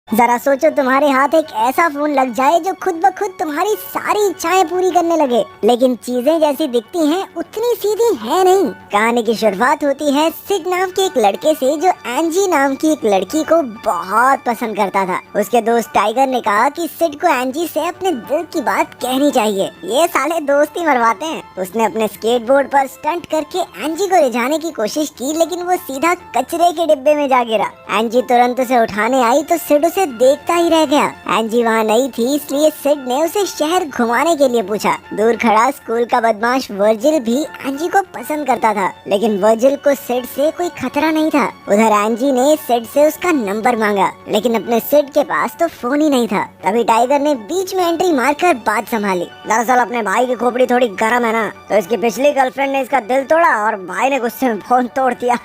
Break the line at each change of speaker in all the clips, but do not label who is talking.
जरा सोचो तुम्हारे हाथ एक ऐसा फोन लग जाए जो खुद ब खुद तुम्हारी सारी इच्छाएं पूरी करने लगे, लेकिन चीजें जैसी दिखती हैं उतनी सीधी है नहीं। कहानी की शुरुआत होती है सिड नाम के एक लड़के से जो एंजी नाम की एक लड़की को बहुत पसंद करता था। उसके दोस्त टाइगर ने कहा कि सिड को एंजी से अपने दिल की बात कहनी चाहिए, ये साले दोस्ती मरवाते हैं। उसने अपने स्केटबोर्ड पर स्टंट करके एंजी को रिझाने की कोशिश की, लेकिन वो सीधा कचरे के डिब्बे में जा गिरा। एंजी तुरंत उसे उठाने आई तो सिड उसे देखता ही रह गया। एंजी वहाँ नहीं थी, इसलिए सिड ने उसे शहर घुमाने के लिए पूछा। दूर खड़ा स्कूल का बदमाश वर्जिल भी एंजी को पसंद करता था, लेकिन वर्जिल को सिड से कोई खतरा नहीं था। उधर एंजी ने सिड से उसका नंबर मांगा, लेकिन अपने सिड के पास तो फोन ही नहीं था। तभी टाइगर ने बीच में एंट्री मारकर बात संभाली। दरअसल अपने भाई की खोपड़ी थोड़ी गर्म है ना, तो इसकी पिछली गर्लफ्रेंड ने इसका दिल तोड़ा और भाई ने गुस्से में फोन तोड़ दिया।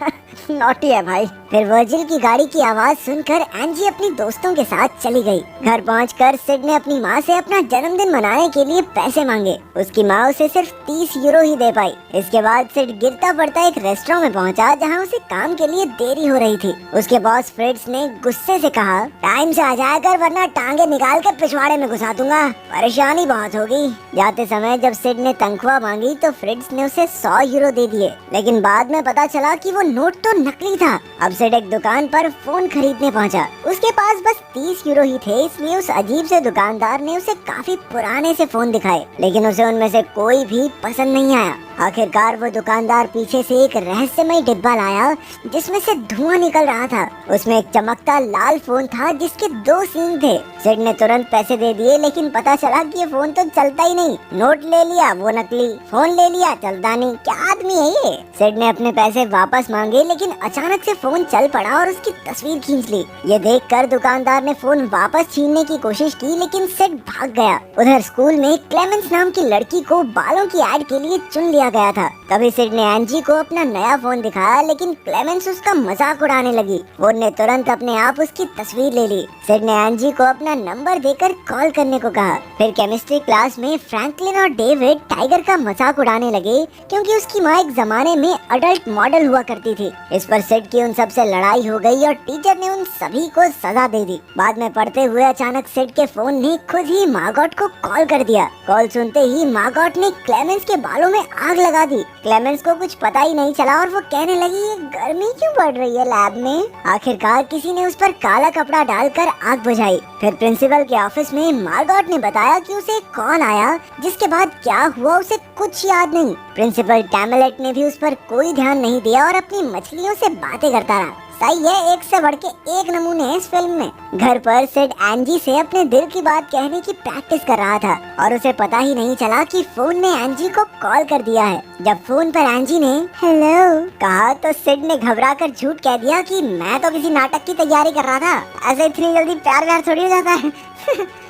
नॉटी है भाई। फिर वर्जिल की गाड़ी की आवाज सुनकर एंजी अपनी दोस्तों के साथ चली गई। घर पहुंचकर सिड ने अपनी माँ से अपना जन्मदिन मनाने के लिए पैसे मांगे। उसकी माँ उसे सिर्फ 30 यूरो ही दे पाई। इसके बाद सिड गिरता पड़ता एक रेस्टोरेंट में पहुंचा, जहां उसे काम के लिए देरी हो रही थी। उसके बॉस फ्रिट्ज ने गुस्से से कहा, टाइम से आ जाया कर वरना टांगे निकाल कर पिछवाड़े में घुसा दूंगा, परेशानी बहुत होगी। जाते समय जब सिड ने तनख्वाह मांगी तो फ्रिट्ज ने उसे 100 यूरो दे दिए, लेकिन बाद में पता चला कि वो नोट तो नकली था। अब सिड एक दुकान पर फोन खरीदने पहुंचा। उसके पास बस 30 यूरो ही थे, इसलिए उस अजीब से दुकानदार ने उसे काफी पुराने से फोन दिखाए, लेकिन उसे उनमें से कोई भी पसंद नहीं आया। आखिरकार वो दुकानदार पीछे से एक रहस्यमय डिब्बा लाया जिसमें से धुआं निकल रहा था। उसमें एक चमकता लाल फोन था जिसके 2 सींग थे। सिड ने तुरंत पैसे दे दिए, लेकिन पता चला कि ये फोन तो चलता ही नहीं। नोट ले लिया वो नकली, फोन ले लिया चलता नहीं। क्या आदमी है ये। सिड ने अपने पैसे वापस मांगे, लेकिन अचानक से फोन चल पड़ा और उसकी तस्वीर खींच ली। ये देखकर दुकानदार ने फोन वापस छीनने की कोशिश की, लेकिन सिड भाग गया। उधर स्कूल में क्लेमेंस नाम की लड़की को बालों की एड के लिए चुन लिया गया था। तभी सिड ने एंजी को अपना नया फोन दिखाया, लेकिन क्लेमेंस उसका मजाक उड़ाने लगी। फोन ने तुरंत अपने आप उसकी तस्वीर ले ली। सिड ने एंजी को अपना नंबर देकर कॉल करने को कहा। फिर केमिस्ट्री क्लास में फ्रैंकलिन और डेविड टाइगर का मजाक उड़ाने लगे, क्योंकि उसकी माँ एक जमाने में अडल्ट मॉडल हुआ करती थी। इस पर सिड की उन सबसे लड़ाई हो गई और टीचर ने उन सभी को सजा दे दी। बाद में पढ़ते हुए अचानक सिड के फोन ने खुद ही मार्गोट को कॉल कर दिया। कॉल सुनते ही मार्गोट ने क्लेमेंस के बालों में आग लगा दी। क्लेमेंस को कुछ पता ही नहीं चला और वो कहने लगी, ये गर्मी क्यों बढ़ रही है लैब में। आखिरकार किसी ने उस पर काला कपड़ा डालकर आग बुझाई। फिर प्रिंसिपल के ऑफिस में मार्गोट ने बताया कि उसे कॉल आया, जिसके बाद क्या हुआ उसे कुछ याद नहीं। प्रिंसिपल टैमलेट ने भी उस पर कोई ध्यान नहीं दिया और अपनी मछलियों से बातें करता रहा। सही है, एक से बढ़ के एक नमूने हैं इस फिल्म में। घर पर सिड एंजी से अपने दिल की बात कहने की प्रैक्टिस कर रहा था और उसे पता ही नहीं चला कि फोन ने एंजी को कॉल कर दिया है। जब फोन पर एंजी ने हेलो कहा तो सिड ने घबराकर झूठ कह दिया कि मैं तो किसी नाटक की तैयारी कर रहा था, ऐसे इतनी जल्दी प्यार व्यार थोड़ी हो जाता है।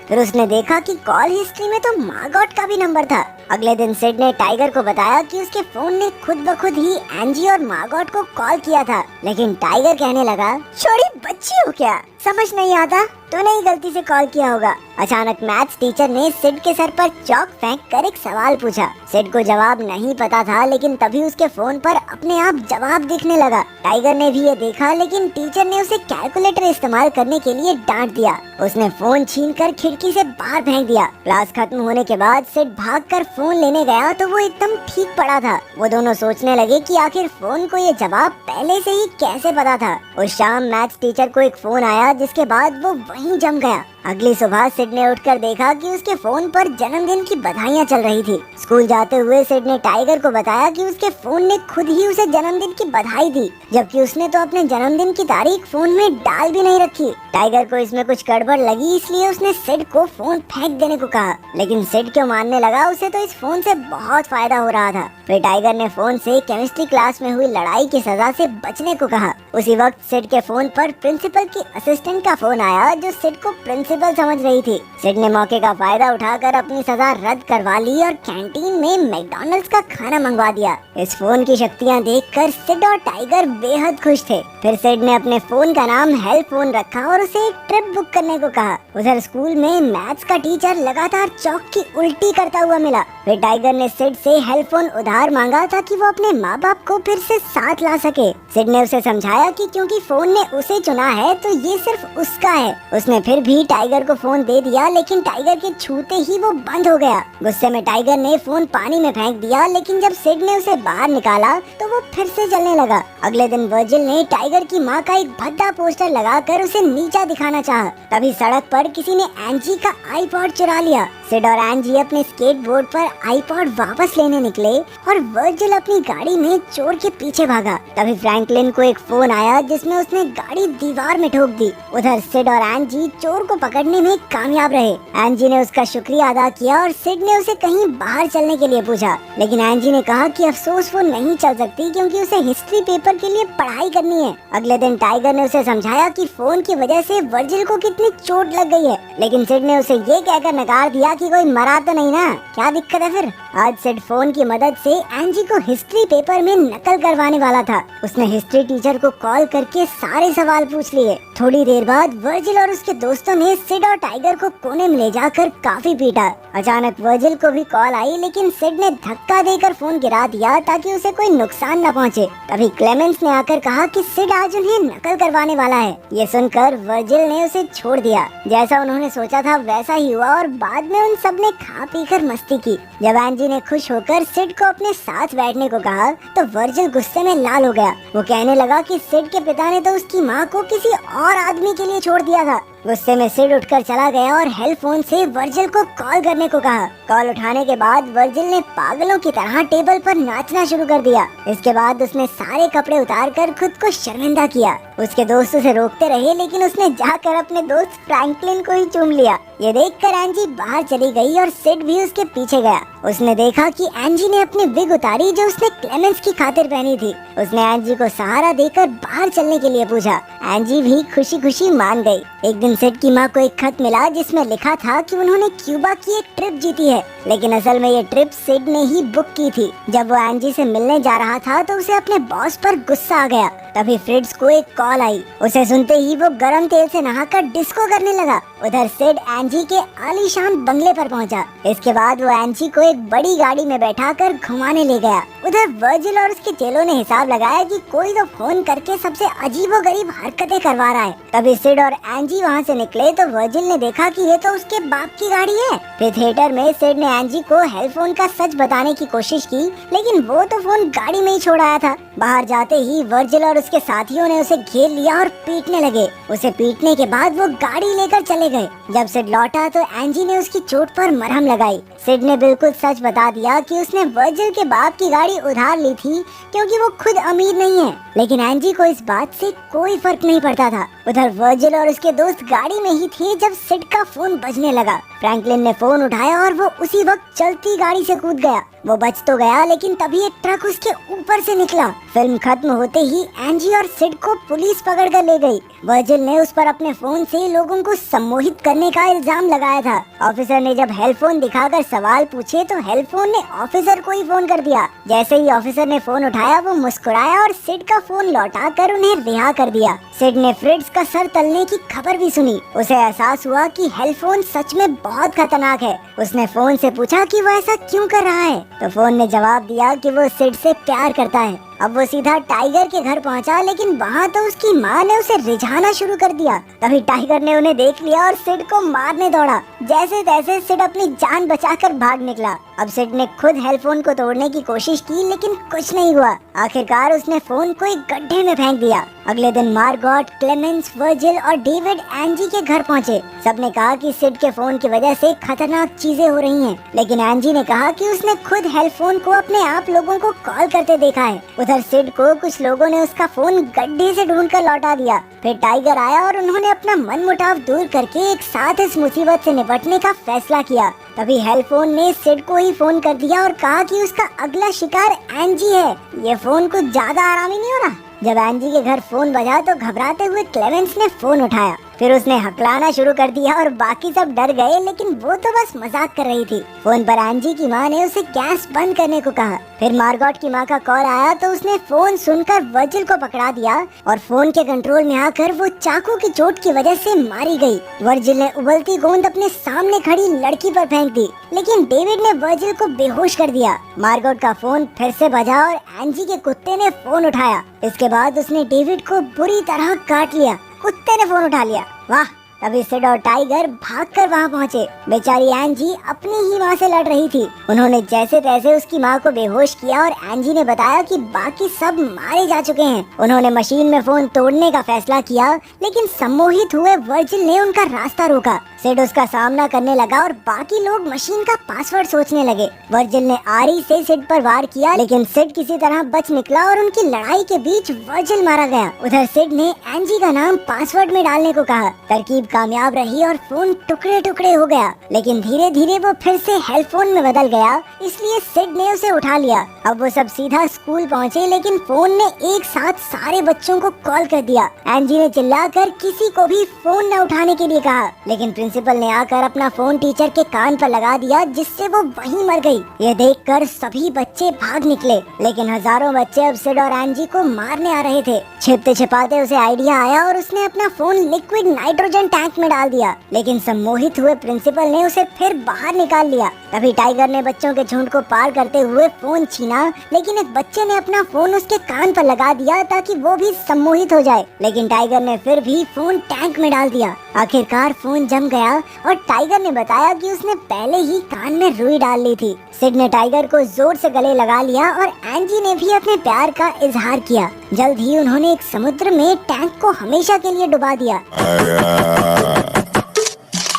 फिर उसने देखा कि कॉल हिस्ट्री में तो मार्गोट का भी नंबर था। अगले दिन सिड ने टाइगर को बताया कि उसके फोन ने खुद ब खुद ही एंजी और मार्गोट को कॉल किया था, लेकिन टाइगर कहने लगा, छोटी बच्ची हो क्या, समझ नहीं आता, तूने ही गलती से कॉल किया होगा। अचानक मैथ्स टीचर ने सिड के सर पर चौक फेंक कर एक सवाल पूछा। सिड को जवाब नहीं पता था, लेकिन तभी उसके फोन पर अपने आप जवाब दिखने लगा। टाइगर ने भी ये देखा, लेकिन टीचर ने उसे कैलकुलेटर इस्तेमाल करने के लिए डांट दिया। उसने फोन छीनकर खिड़की से बाहर फेंक दिया। क्लास खत्म होने के बाद सिड भागकर फोन लेने गया तो वो एकदम ठीक पड़ा था। वो दोनों सोचने लगे कि आखिर फोन को ये जवाब पहले से ही कैसे पता था। उस शाम मैथ्स टीचर को एक फोन आया, जिसके बाद वो वहीं जम गया। अगली सुबह सिड ने उठकर देखा कि उसके फोन पर जन्मदिन की बधाइयाँ चल रही थी। स्कूल जाते हुए सिड ने टाइगर को बताया कि उसके फोन ने खुद ही उसे जन्मदिन की बधाई दी, जबकि उसने तो अपने जन्मदिन की तारीख फोन में डाल भी नहीं रखी। टाइगर को इसमें कुछ गड़बड़ लगी, इसलिए उसने सिड को फोन फेंक देने को कहा, लेकिन सिड क्यों मानने लगा, उसे तो इस फोन से बहुत फायदा हो रहा था। फिर टाइगर ने फोन से केमिस्ट्री क्लास में हुई लड़ाई की सजा से बचने को कहा। उसी वक्त सिड के फोन पर प्रिंसिपल की असिस्टेंट का फोन आया, जो सिड को प्रिंसिपल पॉसिबल समझ रही थी। सिड ने मौके का फायदा उठाकर अपनी सजा रद्द करवा ली और कैंटीन में मैकडॉनल्ड्स का खाना मंगवा दिया। इस फोन की शक्तियाँ देखकर सिड और टाइगर बेहद खुश थे। फिर सिड ने अपने फोन का नाम हेल्प फोन रखा और उसे एक ट्रिप बुक करने को कहा। उधर स्कूल में मैथ्स का टीचर लगातार चौक की उल्टी करता हुआ मिला। फिर टाइगर ने सिड से हेल्प फोन उधार मांगा ताकि वो अपने माँ बाप को फिर से साथ ला सके। सिड ने उसे समझाया कि क्योंकि फोन ने उसे चुना है तो ये सिर्फ उसका है। उसने फिर भी टाइगर को फोन दे दिया, लेकिन टाइगर के छूते ही वो बंद हो गया। गुस्से में टाइगर ने फोन पानी में फेंक दिया, लेकिन जब सिड ने उसे बाहर निकाला तो वो फिर से चलने लगा। अगले दिन वर्जिल ने टाइगर की माँ का एक भद्दा पोस्टर लगाकर उसे नीचा दिखाना चाहा। तभी सड़क पर किसी ने एंजी का आईपॉड चुरा लिया। सिड और एंजी अपने स्केटबोर्ड पर आईपॉड वापस लेने निकले और वर्जिल अपनी गाड़ी में चोर के पीछे भागा। तभी फ्रैंकलिन को एक फोन आया जिसमें उसने गाड़ी दीवार में ठोक दी। उधर सिड और एंजी चोर को पकड़ने में कामयाब रहे। एंजी ने उसका शुक्रिया अदा किया और सिड ने उसे कहीं बाहर चलने के लिए पूछा, लेकिन एंजी ने कहा कि अफसोस वो नहीं चल सकती क्योंकि उसे हिस्ट्री पेपर के लिए पढ़ाई करनी है। अगले दिन टाइगर ने उसे समझाया कि फोन की वजह से वर्जिल को कितनी चोट लग गई है, लेकिन सिड ने उसे ये कहकर नकार दिया कि कोई मरा तो नहीं ना, क्या दिक्कत है फिर। आज सिड फोन की मदद से एंजी को हिस्ट्री पेपर में नकल करवाने वाला था। उसने हिस्ट्री टीचर को कॉल करके सारे सवाल पूछ लिए। थोड़ी देर बाद वर्जिल और उसके दोस्तों ने सिड और टाइगर को कोने में ले जाकर काफी पीटा। अचानक वर्जिल को भी कॉल आई, लेकिन सिड ने धक्का देकर फोन गिरा दिया ताकि उसे कोई नुकसान न पहुंचे। तभी क्लेमेंस ने आकर कहा कि सिड आज उन्हें नकल करवाने वाला है। ये सुनकर वर्जिल ने उसे छोड़ दिया। जैसा उन्होंने सोचा था वैसा ही हुआ और बाद में उन सब ने खा पी कर मस्ती की। जब एंजी ने खुश होकर सिड को अपने साथ बैठने को कहा तो वर्जिल गुस्से में लाल हो गया। वो कहने लगा कि सिड के पिता ने तो उसकी माँ को किसी और आदमी के लिए छोड़ दिया था। गुस्से में सिड उठकर चला गया और हेल्प फोन से वर्जिल को कॉल करने को कहा। कॉल उठाने के बाद वर्जिल ने पागलों की तरह टेबल पर नाचना शुरू कर दिया। इसके बाद उसने सारे कपड़े उतारकर खुद को शर्मिंदा किया। उसके दोस्त उसे रोकते रहे, लेकिन उसने जाकर अपने दोस्त फ्रैंकलिन को ही चूम लिया। ये देखकर एंजी बाहर चली गई और सिड भी उसके पीछे गया। उसने देखा कि एंजी ने अपनी विग उतारी जो उसने क्लेमेंस की खातिर पहनी थी। उसने एंजी को सहारा देकर बाहर चलने के लिए पूछा। एंजी भी खुशी खुशी मान गई। एक दिन सिड की माँ को एक खत मिला जिसमें लिखा था कि उन्होंने क्यूबा की एक ट्रिप जीती है, लेकिन असल में ये ट्रिप सिड ने ही बुक की थी। जब वो एंजी से मिलने जा रहा था तो उसे अपने बॉस पर गुस्सा आ गया। तभी फ्रिट्ज को एक कॉल आई। उसे सुनते ही वो गरम तेल से नहाकर डिस्को करने लगा। उधर सिड एंजी के आलीशान बंगले पर पहुंचा। इसके बाद वो एंजी को एक बड़ी गाड़ी में बैठाकर घुमाने ले गया। उधर वर्जिल और उसके चेलों ने हिसाब लगाया कि कोई तो फोन करके सबसे अजीबोगरीब हरकतें करवा रहा है। तभी सिड और एंजी वहाँ से निकले तो वर्जिल ने देखा कि ये तो उसके बाप की गाड़ी है। फिर थिएटर में सिड ने एंजी को हेल्प फोन का सच बताने की कोशिश की, लेकिन वो तो फोन गाड़ी में ही छोड़ आया था। बाहर जाते ही वर्जिल और उसके साथियों ने उसे घेर लिया और पीटने लगे। उसे पीटने के बाद वो गाड़ी लेकर चले गए। जब सिड लौटा तो एंजी ने उसकी चोट पर मरहम लगाई। सिड ने बिल्कुल सच बता दिया कि उसने वर्जिल के बाप की गाड़ी उधार ली थी क्योंकि वो खुद अमीर नहीं है, लेकिन एंजी को इस बात से कोई फर्क नहीं पड़ता था। उधर वर्जिल और उसके दोस्त गाड़ी में ही थे जब सिड का फोन बजने लगा। फ्रैंकलिन ने फोन उठाया और वो उसी वक्त चलती गाड़ी से कूद गया। वो बच तो गया, लेकिन तभी एक ट्रक उसके ऊपर से निकला। फिल्म खत्म होते ही एंजी और सिड को पुलिस पकड़ कर ले गई। वर्जिल ने उस पर अपने फोन से लोगों को सम्मोहित करने का इल्जाम लगाया था। ऑफिसर ने जब हेल्प फोन दिखाकर सवाल पूछे तो हेल्प फोन ने ऑफिसर को ही फोन कर दिया। जैसे ही ऑफिसर ने फोन उठाया वो मुस्कुराया और सिड का फोन लौटाकर उन्हें रिहा कर दिया। सिड ने फ्रिट्ज का सर तलने की खबर भी सुनी। उसे एहसास हुआ कि हेल्प फोन सच में बहुत खतरनाक है। उसने फोन से पूछा कि वो ऐसा क्यों कर रहा है, तो फोन ने जवाब दिया कि वो सिड से प्यार करता है। अब वो सीधा टाइगर के घर पहुंचा, लेकिन वहाँ तो उसकी माँ ने उसे रिझाना शुरू कर दिया। तभी टाइगर ने उन्हें देख लिया और सिड को मारने दौड़ा। जैसे तैसे सिड अपनी जान बचाकर भाग निकला। अब सिड ने खुद हेल्प फोन को तोड़ने की कोशिश की, लेकिन कुछ नहीं हुआ। आखिरकार उसने फोन को एक गड्ढे में फेंक दिया। अगले दिन मार्गोट, क्लेमेंस, वर्जिल और डेविड एंजी के घर पहुँचे। सबने कहा कि सिड के फोन की वजह से खतरनाक चीजें हो रही हैं, लेकिन एंजी ने कहा कि उसने खुद हेल्प फोन को अपने आप लोगों को कॉल करते देखा है। उधर सिड को कुछ लोगों ने उसका फोन गड्ढे से ढूंढकर लौटा दिया। फिर टाइगर आया और उन्होंने अपना मनमुटाव दूर करके एक साथ इस मुसीबत से निपटने का फैसला किया। तभी हेल्प फोन ने सिड को ही फोन कर दिया और कहा कि उसका अगला शिकार एंजी है। ये फोन कुछ ज्यादा आरामी नहीं हो रहा। जब एंजी के घर फोन बजा तो घबराते हुए क्लेमेंस ने फोन उठाया। फिर उसने हकलाना शुरू कर दिया और बाकी सब डर गए, लेकिन वो तो बस मजाक कर रही थी। फोन पर एंजी की माँ ने उसे गैस बंद करने को कहा। फिर मार्गोट की माँ का कॉल आया तो उसने फोन सुनकर वर्जिल को पकड़ा दिया और फोन के कंट्रोल में आकर वो चाकू की चोट की वजह से मारी गई। वर्जिल ने उबलती गेंद अपने सामने खड़ी लड़की पर फेंक दी, लेकिन डेविड ने वर्जिल को बेहोश कर दिया। मार्गोट का फोन फिर से बजा और एंजी के कुत्ते ने फोन उठाया। इसके बाद उसने डेविड को बुरी तरह काट लिया। कुत्ते ने फोन उठा लिया। वाह! तभी सिड और टाइगर भागकर वहां पहुंचे। बेचारी एंजी अपनी ही माँ से लड़ रही थी। उन्होंने जैसे तैसे उसकी माँ को बेहोश किया और एंजी ने बताया कि बाकी सब मारे जा चुके हैं। उन्होंने मशीन में फोन तोड़ने का फैसला किया, लेकिन सम्मोहित हुए वर्जिल ने उनका रास्ता रोका। सिड उसका सामना करने लगा और बाकी लोग मशीन का पासवर्ड सोचने लगे। वर्जिल ने आरी से सिड पर वार किया, लेकिन सिड किसी तरह बच निकला और उनकी लड़ाई के बीच वर्जिल मारा गया। उधर सिड ने एंजी का नाम पासवर्ड में डालने को कहा। तरकीब कामयाब रही और फोन टुकड़े टुकड़े हो गया, लेकिन धीरे धीरे वो फिर से हेल्पफोन में बदल गया, इसलिए सिड ने उसे उठा लिया। अब वो सब सीधा स्कूल पहुँचे, लेकिन फोन ने एक साथ सारे बच्चों को कॉल कर दिया। एंजी ने चिल्लाकर किसी को भी फोन न उठाने के लिए कहा, लेकिन प्रिंसिपल ने आकर अपना फोन टीचर के कान पर लगा दिया, जिससे वो वहीं मर गई। ये देखकर सभी बच्चे भाग निकले, लेकिन हजारों बच्चे अब सिड और एंजी को मारने आ रहे थे। छिपते छिपाते उसे आइडिया आया और उसने अपना फोन लिक्विड नाइट्रोजन टैंक में डाल दिया, लेकिन सम्मोहित हुए प्रिंसिपल ने उसे फिर बाहर निकाल लिया। तभी टाइगर ने बच्चों के झुंड को पार करते हुए फोन छीना, लेकिन एक बच्चे ने अपना फोन उसके कान पर लगा दिया ताकि वो भी सम्मोहित हो जाए, लेकिन टाइगर ने फिर भी फोन टैंक में डाल दिया। आखिरकार फोन जम गया और टाइगर ने बताया कि उसने पहले ही कान में रुई डाल ली थी। सिड ने टाइगर को जोर से गले लगा लिया और एंजी ने भी अपने प्यार का इजहार किया। जल्द ही उन्होंने एक समुद्र में टैंक को हमेशा के लिए डुबा दिया।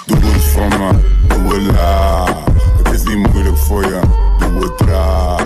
Doe het voor me, doe het laag. Het is niet moeilijk voor je, doe het traag.